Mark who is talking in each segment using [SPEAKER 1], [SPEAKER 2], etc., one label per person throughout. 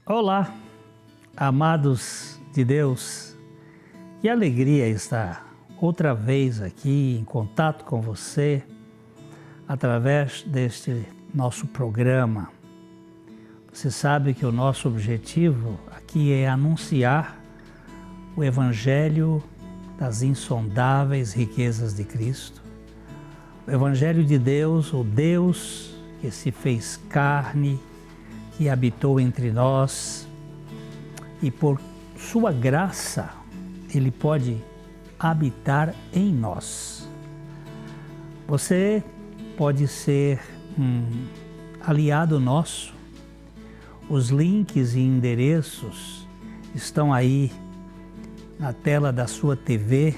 [SPEAKER 1] Olá, amados de Deus, que alegria estar outra vez aqui em contato com você através deste nosso programa. Você sabe que o nosso objetivo aqui é anunciar o Evangelho das insondáveis riquezas de Cristo, o Evangelho de Deus, o Deus que se fez carne, que habitou entre nós e por sua graça Ele pode habitar em nós. Você pode ser um aliado nosso. Os links e endereços estão aí na tela da sua TV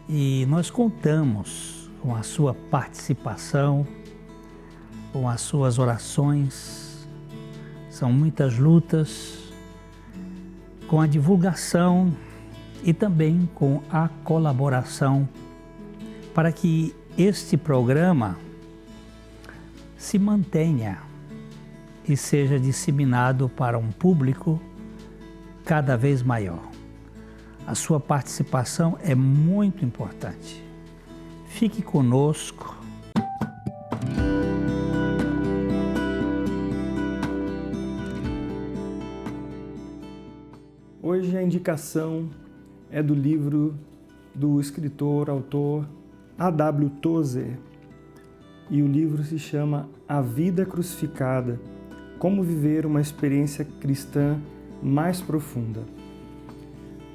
[SPEAKER 1] e nós contamos com a sua participação, com as suas orações. São muitas lutas, com a divulgação e também com a colaboração para que este programa se mantenha e seja disseminado para um público cada vez maior. A sua participação é muito importante. Fique conosco.
[SPEAKER 2] Hoje a indicação é do livro do escritor, autor A.W. Tozer, e o livro se chama A Vida Crucificada, Como Viver uma Experiência Cristã Mais Profunda.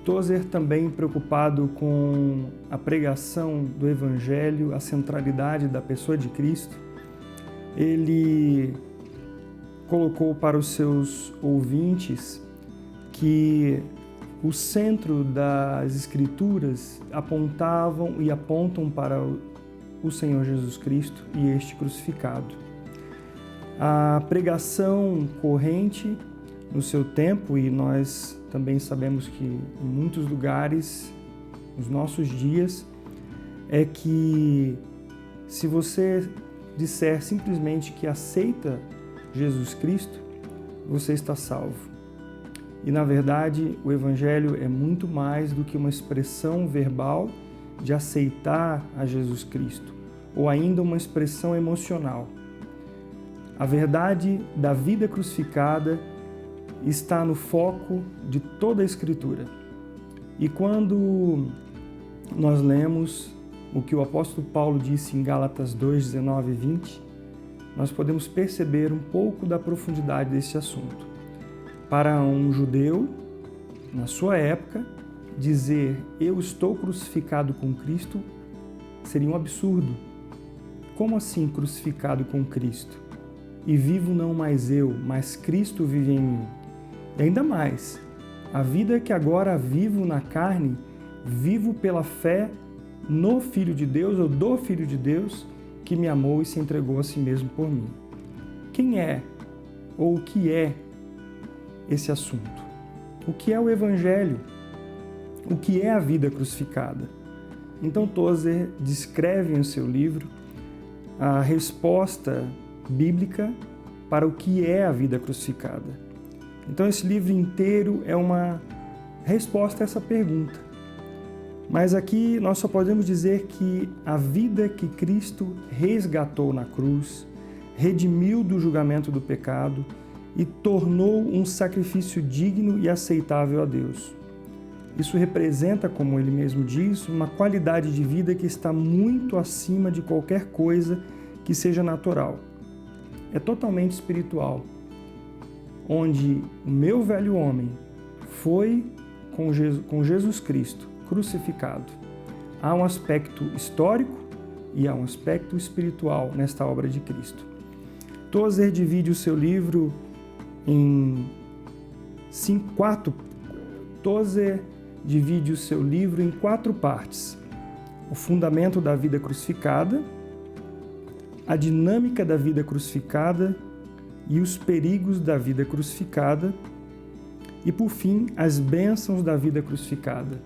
[SPEAKER 2] Tozer, também preocupado com a pregação do Evangelho, a centralidade da pessoa de Cristo, ele colocou para os seus ouvintes que o centro das Escrituras apontavam e apontam para o Senhor Jesus Cristo e este crucificado. A pregação corrente no seu tempo, e nós também sabemos que em muitos lugares, nos nossos dias, é que se você disser simplesmente que aceita Jesus Cristo, você está salvo. E, na verdade, o Evangelho é muito mais do que uma expressão verbal de aceitar a Jesus Cristo, ou ainda uma expressão emocional. A verdade da vida crucificada está no foco de toda a Escritura. E quando nós lemos o que o apóstolo Paulo disse em Gálatas 2, 19 e 20, nós podemos perceber um pouco da profundidade desse assunto. Para um judeu, na sua época, dizer eu estou crucificado com Cristo seria um absurdo. Como assim crucificado com Cristo? E vivo não mais eu, mas Cristo vive em mim. E ainda mais, a vida que agora vivo na carne, vivo pela fé no Filho de Deus ou do Filho de Deus que me amou e se entregou a si mesmo por mim. Quem é ou o que é esse assunto? O que é o Evangelho? O que é a vida crucificada? Então Tozer descreve em seu livro a resposta bíblica para o que é a vida crucificada. Então esse livro inteiro é uma resposta a essa pergunta. Mas aqui nós só podemos dizer que a vida que Cristo resgatou na cruz, redimiu do julgamento do pecado e tornou um sacrifício digno e aceitável a Deus. Isso representa, como ele mesmo diz, uma qualidade de vida que está muito acima de qualquer coisa que seja natural. É totalmente espiritual, onde o meu velho homem foi com Jesus Cristo crucificado. Há um aspecto histórico e há um aspecto espiritual nesta obra de Cristo. Tozer divide o seu livro em quatro partes: o fundamento da vida crucificada, a dinâmica da vida crucificada e os perigos da vida crucificada e, por fim, as bênçãos da vida crucificada.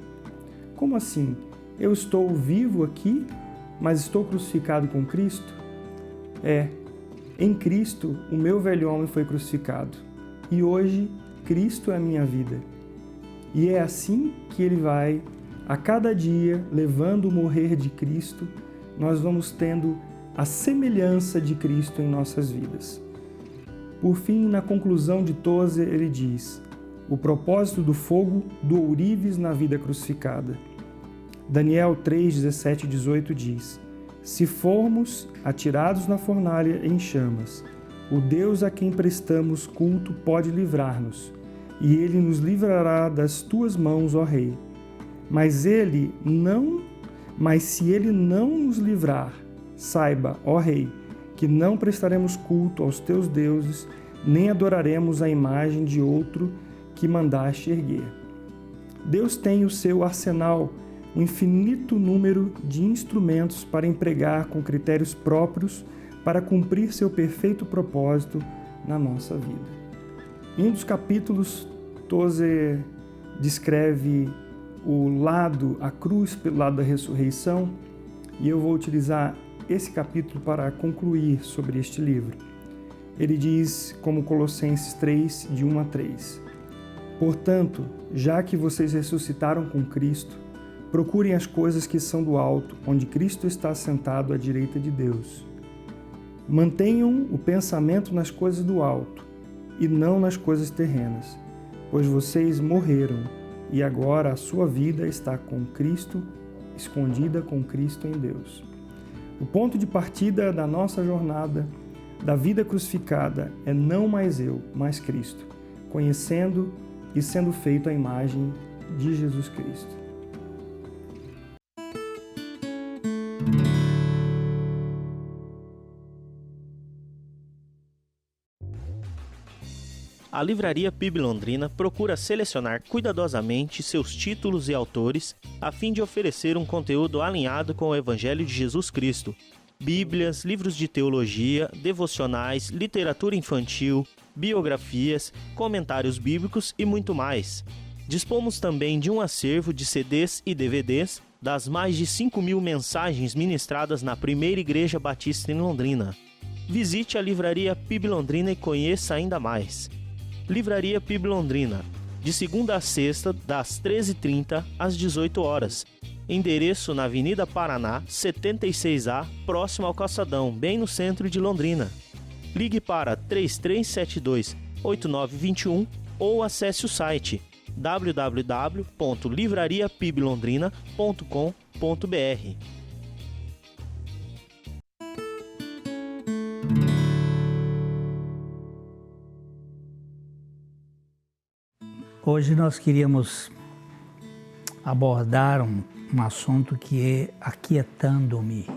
[SPEAKER 2] Como assim? Eu estou vivo aqui, mas estou crucificado com Cristo? Em Cristo, o meu velho homem foi crucificado. e hoje Cristo é a minha vida. E é assim que Ele vai, a cada dia, levando o morrer de Cristo, nós vamos tendo a semelhança de Cristo em nossas vidas. Por fim, na conclusão de Tozer, ele diz: o propósito do fogo do ourives na vida crucificada. Daniel 3, 17 e 18 diz: se formos atirados na fornalha em chamas, o Deus a quem prestamos culto pode livrar-nos, e Ele nos livrará das tuas mãos, ó Rei. Mas se Ele não nos livrar, saiba, ó Rei, que não prestaremos culto aos teus deuses, nem adoraremos a imagem de outro que mandaste erguer. Deus tem o seu arsenal, um infinito número de instrumentos para empregar com critérios próprios para cumprir seu perfeito propósito na nossa vida. Em um dos capítulos, Tozer descreve a cruz pelo lado da ressurreição, e eu vou utilizar esse capítulo para concluir sobre este livro. Ele diz, como Colossenses 3, de 1 a 3, portanto, já que vocês ressuscitaram com Cristo, procurem as coisas que são do alto, onde Cristo está sentado à direita de Deus. Mantenham o pensamento nas coisas do alto e não nas coisas terrenas, pois vocês morreram e agora a sua vida está com Cristo, escondida com Cristo em Deus. O ponto de partida da nossa jornada, da vida crucificada, é não mais eu, mas Cristo, conhecendo e sendo feito à imagem de Jesus Cristo.
[SPEAKER 3] A Livraria PIB Londrina procura selecionar cuidadosamente seus títulos e autores a fim de oferecer um conteúdo alinhado com o Evangelho de Jesus Cristo. Bíblias, livros de teologia, devocionais, literatura infantil, biografias, comentários bíblicos e muito mais. Dispomos também de um acervo de CDs e DVDs das mais de 5.000 mensagens ministradas na Primeira Igreja Batista em Londrina. Visite a Livraria PIB Londrina e conheça ainda mais. Livraria PIB Londrina, de segunda a sexta, das 13h30 às 18 horas. Endereço na Avenida Paraná, 76A, próximo ao Calçadão, bem no centro de Londrina. Ligue para 3372-8921 ou acesse o site www.livrariapiblondrina.com.br.
[SPEAKER 1] Hoje nós queríamos abordar um assunto que é aquietando-me.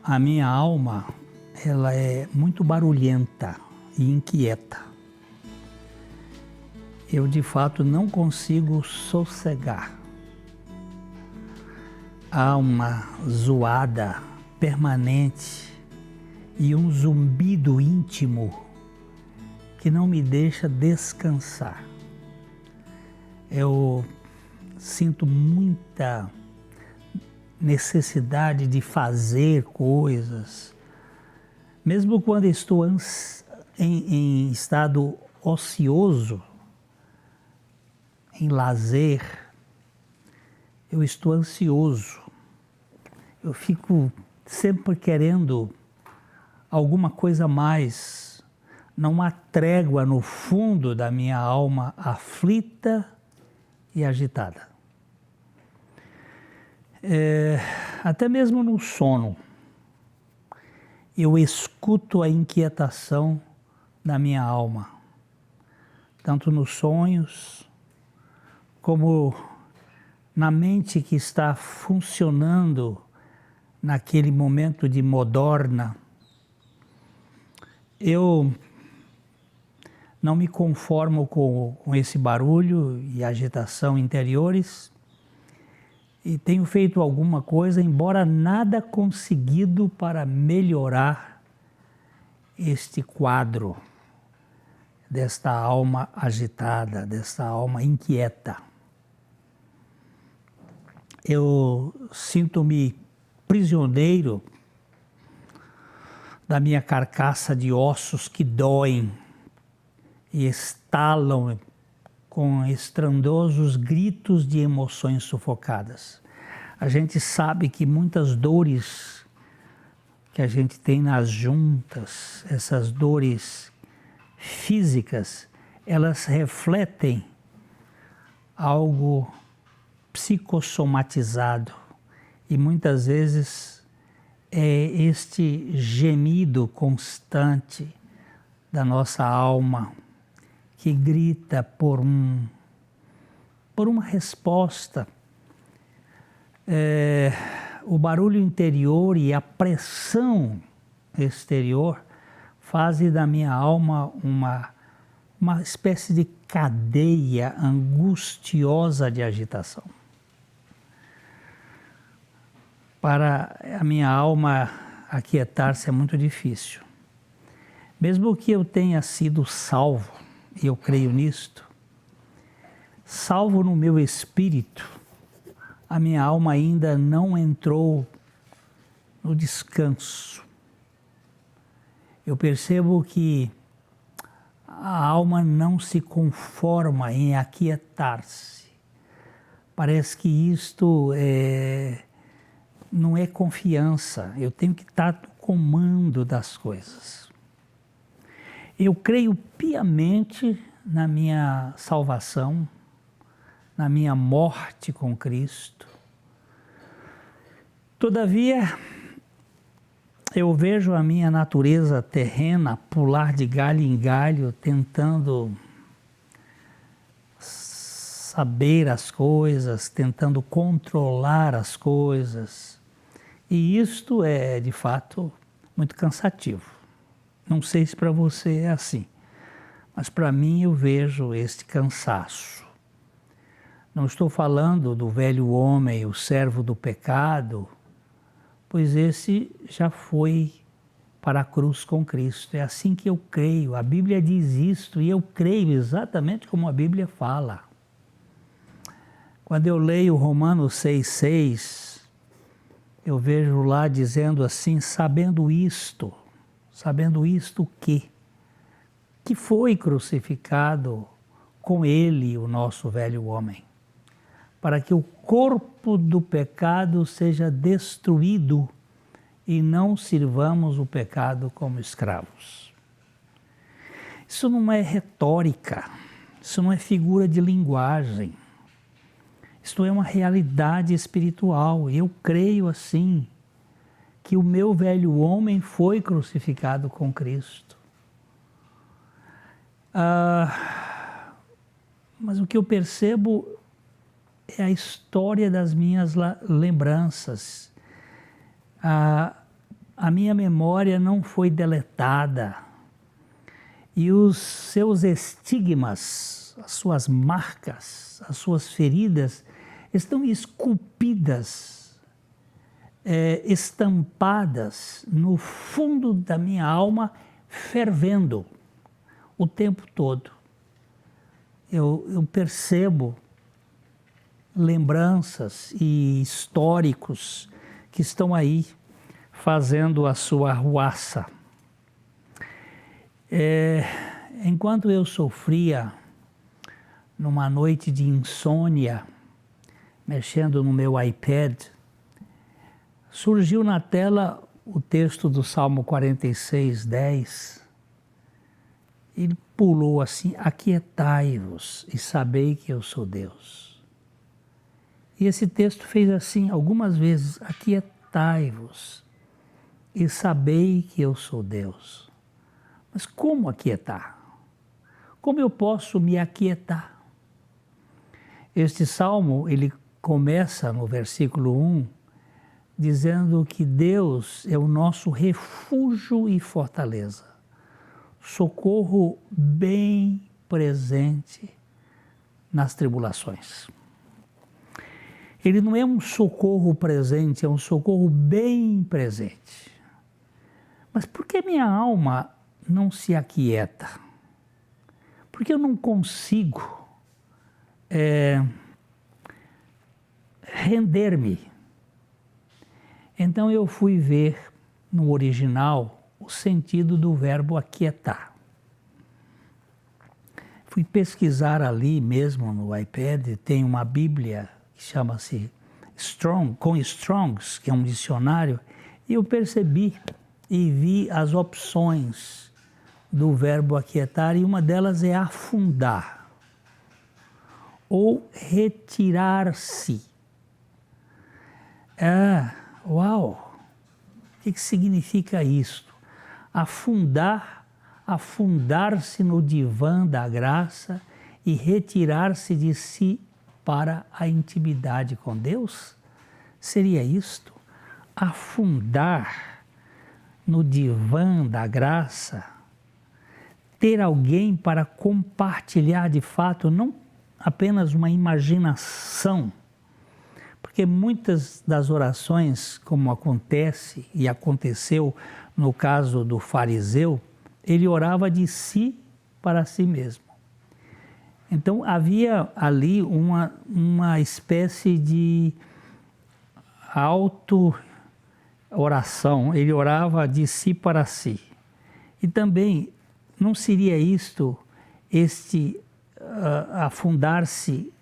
[SPEAKER 1] A minha alma, ela é muito barulhenta e inquieta. Eu, de fato, não consigo sossegar. Há uma zoada permanente e um zumbido íntimo que não me deixa descansar. Eu sinto muita necessidade de fazer coisas, mesmo quando estou em estado ocioso, em lazer, eu estou ansioso. Eu fico sempre querendo alguma coisa a mais. Não há trégua no fundo da minha alma aflita e agitada. Até mesmo no sono, eu escuto a inquietação da minha alma, tanto nos sonhos, como na mente que está funcionando naquele momento de modorna. Eu não me conformo com esse barulho e agitação interiores e tenho feito alguma coisa, embora nada conseguido para melhorar este quadro desta alma agitada, desta alma inquieta. Eu sinto-me prisioneiro da minha carcaça de ossos que doem, e estalam com estrondosos gritos de emoções sufocadas. A gente sabe que muitas dores que a gente tem nas juntas, essas dores físicas, elas refletem algo psicossomatizado e muitas vezes é este gemido constante da nossa alma que grita por uma resposta. O barulho interior e a pressão exterior fazem da minha alma uma espécie de cadeia angustiosa de agitação. Para a minha alma aquietar-se é muito difícil. Mesmo que eu tenha sido salvo, e eu creio nisto, salvo no meu espírito, a minha alma ainda não entrou no descanso. Eu percebo que a alma não se conforma em aquietar-se. Parece que isto não é confiança. Eu tenho que estar no comando das coisas. Eu creio piamente na minha salvação, na minha morte com Cristo. Todavia, eu vejo a minha natureza terrena pular de galho em galho, tentando saber as coisas, tentando controlar as coisas. E isto é, de fato, muito cansativo. Não sei se para você é assim, mas para mim eu vejo este cansaço. Não estou falando do velho homem, o servo do pecado, pois esse já foi para a cruz com Cristo. É assim que eu creio. A Bíblia diz isto e eu creio exatamente como a Bíblia fala. Quando eu leio Romanos 6,6, eu vejo lá dizendo assim, sabendo isto que foi crucificado com ele o nosso velho homem, para que o corpo do pecado seja destruído e não sirvamos o pecado como escravos. Isso não é retórica, isso não é figura de linguagem, isto é uma realidade espiritual. Eu creio assim, que o meu velho homem foi crucificado com Cristo. Mas o que eu percebo é a história das minhas lembranças. A minha memória não foi deletada e os seus estigmas, as suas marcas, as suas feridas estão esculpidas, estampadas no fundo da minha alma, fervendo o tempo todo. Eu percebo lembranças e históricos que estão aí fazendo a sua arruaça. Enquanto eu sofria numa noite de insônia, mexendo no meu iPad, surgiu na tela o texto do Salmo 46:10. Ele pulou assim, aquietai-vos e sabei que eu sou Deus. E esse texto fez assim algumas vezes, aquietai-vos e sabei que eu sou Deus. Mas como aquietar? Como eu posso me aquietar? Este salmo, ele começa no versículo 1, dizendo que Deus é o nosso refúgio e fortaleza, socorro bem presente nas tribulações. Ele não é um socorro presente, é um socorro bem presente. Mas por que minha alma não se aquieta? Por que eu não consigo render-me? Então eu fui ver no original o sentido do verbo aquietar. fui pesquisar ali mesmo no iPad, tem uma Bíblia que chama-se Strong's, que é um dicionário, e eu percebi e vi as opções do verbo aquietar, e uma delas é afundar ou retirar-se. Uau! O que significa isto? Afundar-se no divã da graça e retirar-se de si para a intimidade com Deus? Seria isto? Afundar no divã da graça, ter alguém para compartilhar de fato, não apenas uma imaginação, porque muitas das orações, como acontece e aconteceu no caso do fariseu, ele orava de si para si mesmo. Então havia ali uma espécie de auto-oração, ele orava de si para si. E também não seria isto, afundar-se,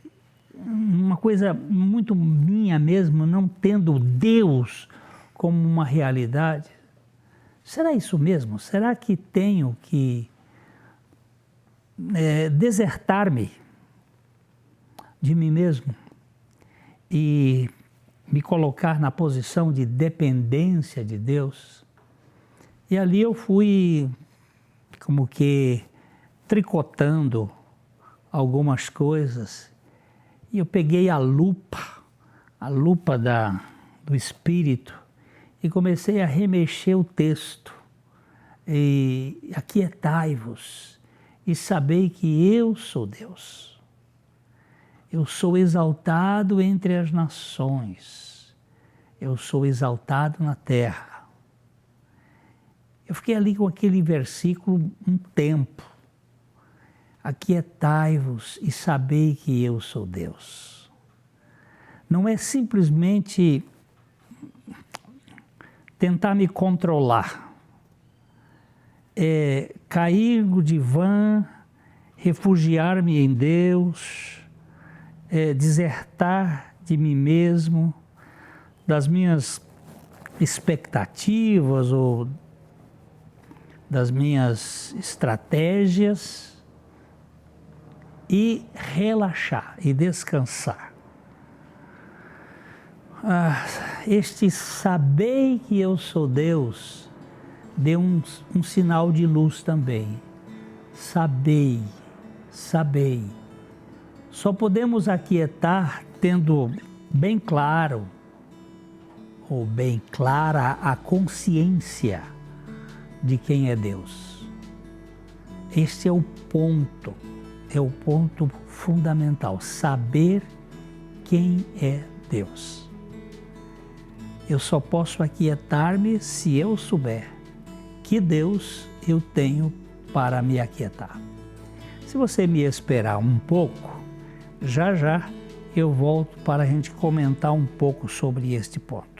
[SPEAKER 1] uma coisa muito minha mesmo, não tendo Deus como uma realidade? Será isso mesmo? Será que tenho que desertar-me de mim mesmo e me colocar na posição de dependência de Deus? E ali eu fui como que tricotando algumas coisas, e eu peguei a lupa do Espírito, e comecei a remexer o texto. E aquietai-vos e sabei que eu sou Deus. Eu sou exaltado entre as nações. Eu sou exaltado na terra. Eu fiquei ali com aquele versículo um tempo. Aquietai-vos e sabei que eu sou Deus. Não é simplesmente tentar me controlar, é cair no divã, refugiar-me em Deus, desertar de mim mesmo, das minhas expectativas ou das minhas estratégias e relaxar e descansar. Este sabei que eu sou Deus deu um sinal de luz também. Sabei. Só podemos aquietar tendo bem claro ou bem clara a consciência de quem é Deus. Este é o ponto fundamental, saber quem é Deus. Eu só posso aquietar-me se eu souber que Deus eu tenho para me aquietar. Se você me esperar um pouco, já eu volto para a gente comentar um pouco sobre este ponto.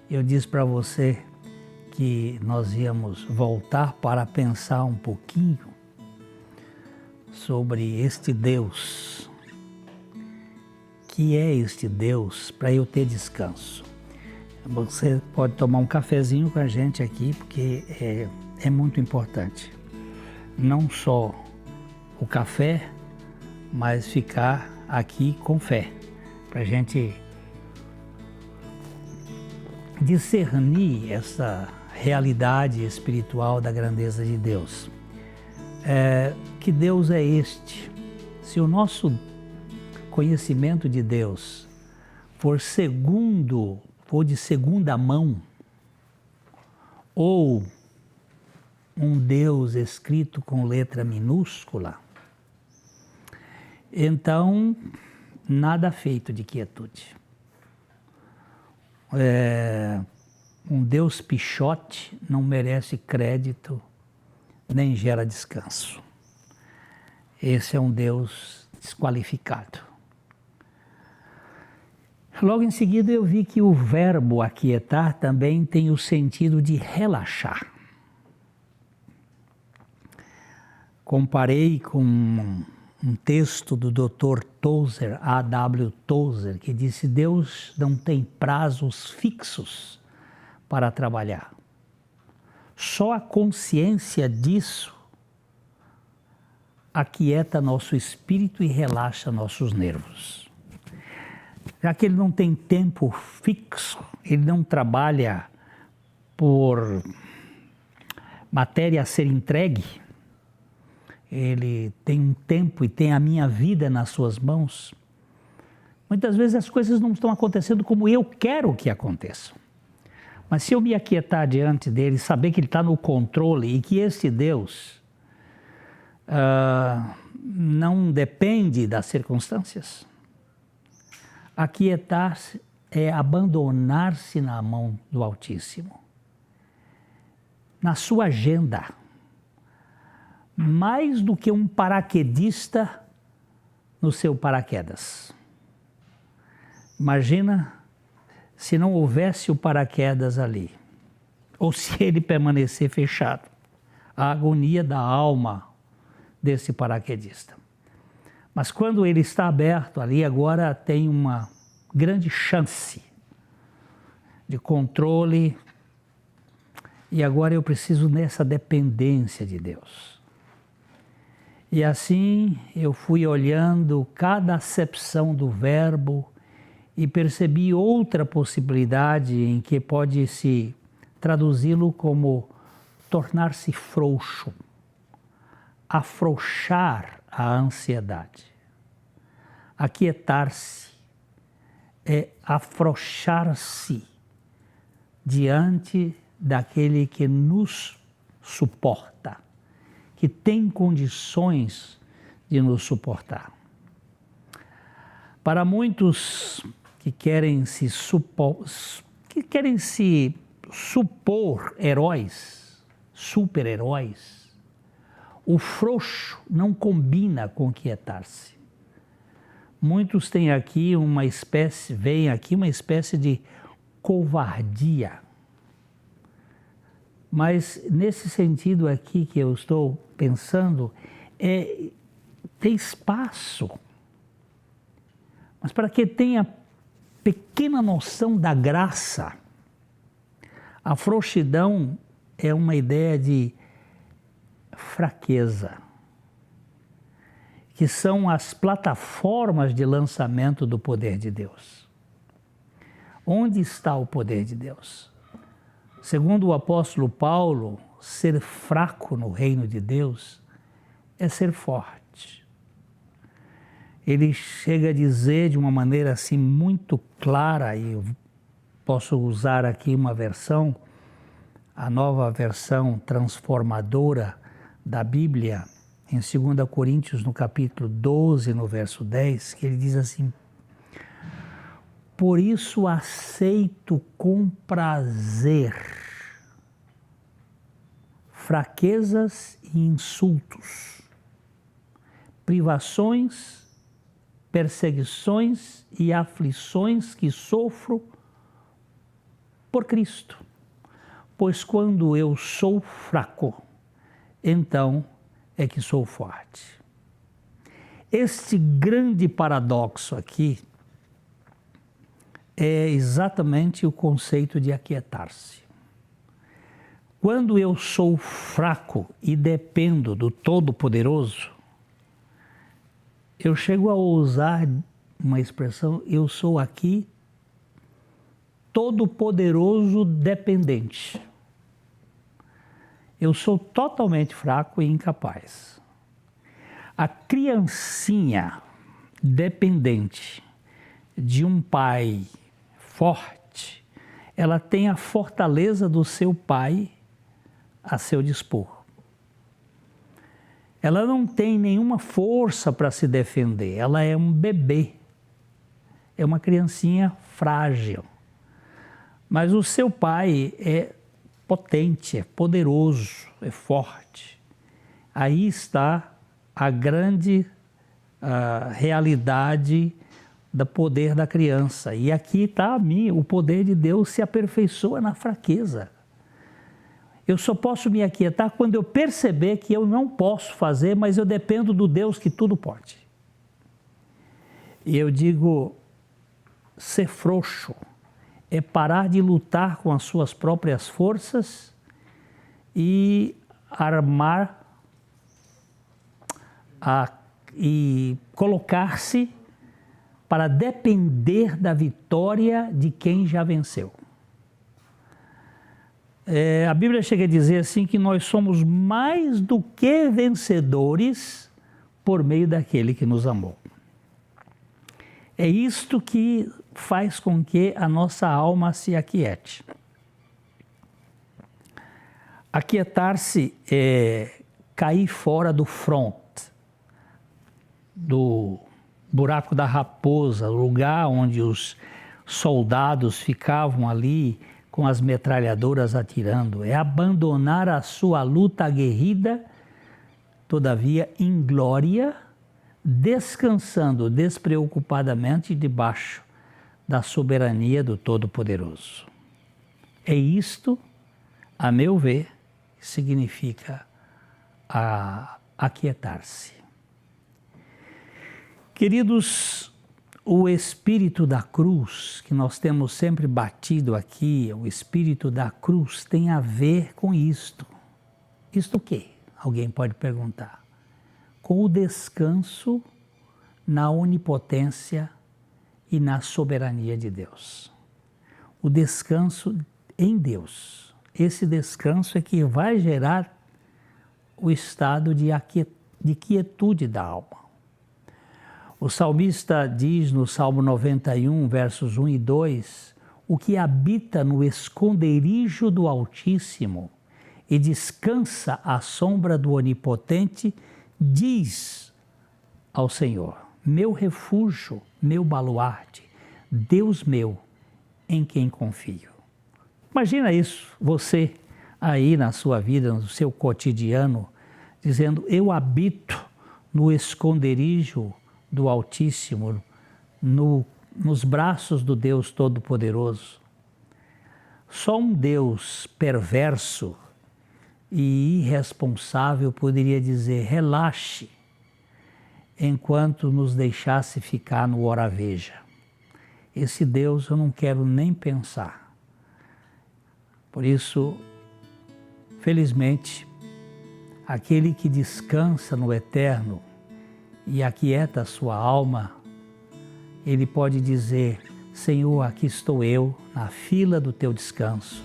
[SPEAKER 1] Eu disse para você que nós íamos voltar para pensar um pouquinho sobre este Deus. Que é este Deus para eu ter descanso? Você pode tomar um cafezinho com a gente aqui, porque é muito importante. Não só o café, mas ficar aqui com fé, para a gente discernir essa realidade espiritual da grandeza de Deus. Que Deus é este? Se o nosso conhecimento de Deus for de segunda mão, ou um Deus escrito com letra minúscula, então nada feito de quietude. Um Deus pichote não merece crédito nem gera descanso. Esse é um Deus desqualificado. Logo em seguida eu vi que o verbo aquietar também tem o sentido de relaxar. Comparei com um texto do Dr. Tozer, A.W. Tozer, que disse: Deus não tem prazos fixos para trabalhar. Só a consciência disso aquieta nosso espírito e relaxa nossos nervos. Já que ele não tem tempo fixo, ele não trabalha por matéria a ser entregue, ele tem um tempo e tem a minha vida nas suas mãos. Muitas vezes as coisas não estão acontecendo como eu quero que aconteçam. Mas se eu me aquietar diante dele, saber que ele está no controle e que esse Deus não depende das circunstâncias, aquietar-se é abandonar-se na mão do Altíssimo, na sua agenda. Mais do que um paraquedista no seu paraquedas. Imagina se não houvesse o paraquedas ali, ou se ele permanecer fechado. A agonia da alma desse paraquedista. Mas quando ele está aberto ali, agora tem uma grande chance de controle, e agora eu preciso nessa dependência de Deus. E assim eu fui olhando cada acepção do verbo e percebi outra possibilidade em que pode se traduzi-lo como tornar-se frouxo, afrouxar a ansiedade. Aquietar-se é afrouxar-se diante daquele que nos suporta, que tem condições de nos suportar. Para muitos que querem se supor heróis, super-heróis, o frouxo não combina com quietar-se. Muitos têm aqui veem aqui uma espécie de covardia. Mas nesse sentido aqui que eu estou pensando, tem espaço. Mas para que tenha pequena noção da graça, a frouxidão é uma ideia de fraqueza, que são as plataformas de lançamento do poder de Deus. Onde está o poder de Deus? Segundo o apóstolo Paulo, ser fraco no reino de Deus é ser forte. Ele chega a dizer de uma maneira assim muito clara, e eu posso usar aqui uma versão, a nova versão transformadora da Bíblia, em 2 Coríntios, no capítulo 12, no verso 10, que ele diz assim: por isso aceito com prazer fraquezas e insultos, privações, perseguições e aflições que sofro por Cristo. Pois quando eu sou fraco, então é que sou forte. Este grande paradoxo aqui é exatamente o conceito de aquietar-se. Quando eu sou fraco e dependo do Todo-Poderoso, eu chego a usar uma expressão: eu sou aqui todo-poderoso dependente. Eu sou totalmente fraco e incapaz. A criancinha dependente de um pai forte, ela tem a fortaleza do seu pai a seu dispor. Ela não tem nenhuma força para se defender, ela é um bebê, é uma criancinha frágil. Mas o seu pai é potente, é poderoso, é forte. Aí está a grande realidade do poder da criança. E aqui está o poder de Deus se aperfeiçoa na fraqueza. Eu só posso me aquietar quando eu perceber que eu não posso fazer, mas eu dependo do Deus que tudo pode. E eu digo, ser frouxo é parar de lutar com as suas próprias forças e armar e colocar-se para depender da vitória de quem já venceu. A Bíblia chega a dizer assim que nós somos mais do que vencedores por meio daquele que nos amou. É isto que faz com que a nossa alma se aquiete. Aquietar-se é cair fora do front, do buraco da raposa, o lugar onde os soldados ficavam ali com as metralhadoras atirando. É abandonar a sua luta aguerrida, todavia em glória, descansando despreocupadamente debaixo da soberania do Todo-Poderoso. É isto, a meu ver, que significa aquietar-se. Queridos, o espírito da cruz, que nós temos sempre batido aqui, o espírito da cruz tem a ver com isto. Isto o quê? Alguém pode perguntar. Com o descanso na onipotência e na soberania de Deus. O descanso em Deus. Esse descanso é que vai gerar o estado de quietude da alma. O salmista diz no Salmo 91, versos 1 e 2, o que habita no esconderijo do Altíssimo e descansa à sombra do Onipotente, diz ao Senhor, meu refúgio, meu baluarte, Deus meu, em quem confio. Imagina isso, você aí na sua vida, no seu cotidiano, dizendo, eu habito no esconderijo do Altíssimo, nos braços do Deus Todo-Poderoso. Só um Deus perverso e irresponsável poderia dizer, relaxe, enquanto nos deixasse ficar no ora veja. Esse Deus eu não quero nem pensar. Por isso, felizmente, aquele que descansa no eterno e aquieta a sua alma, ele pode dizer, Senhor, aqui estou eu, na fila do teu descanso.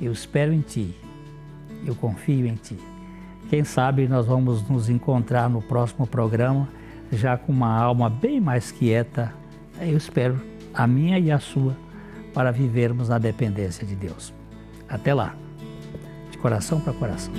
[SPEAKER 1] Eu espero em ti, eu confio em ti. Quem sabe nós vamos nos encontrar no próximo programa, já com uma alma bem mais quieta, eu espero, a minha e a sua, para vivermos na dependência de Deus. Até lá, de coração para coração.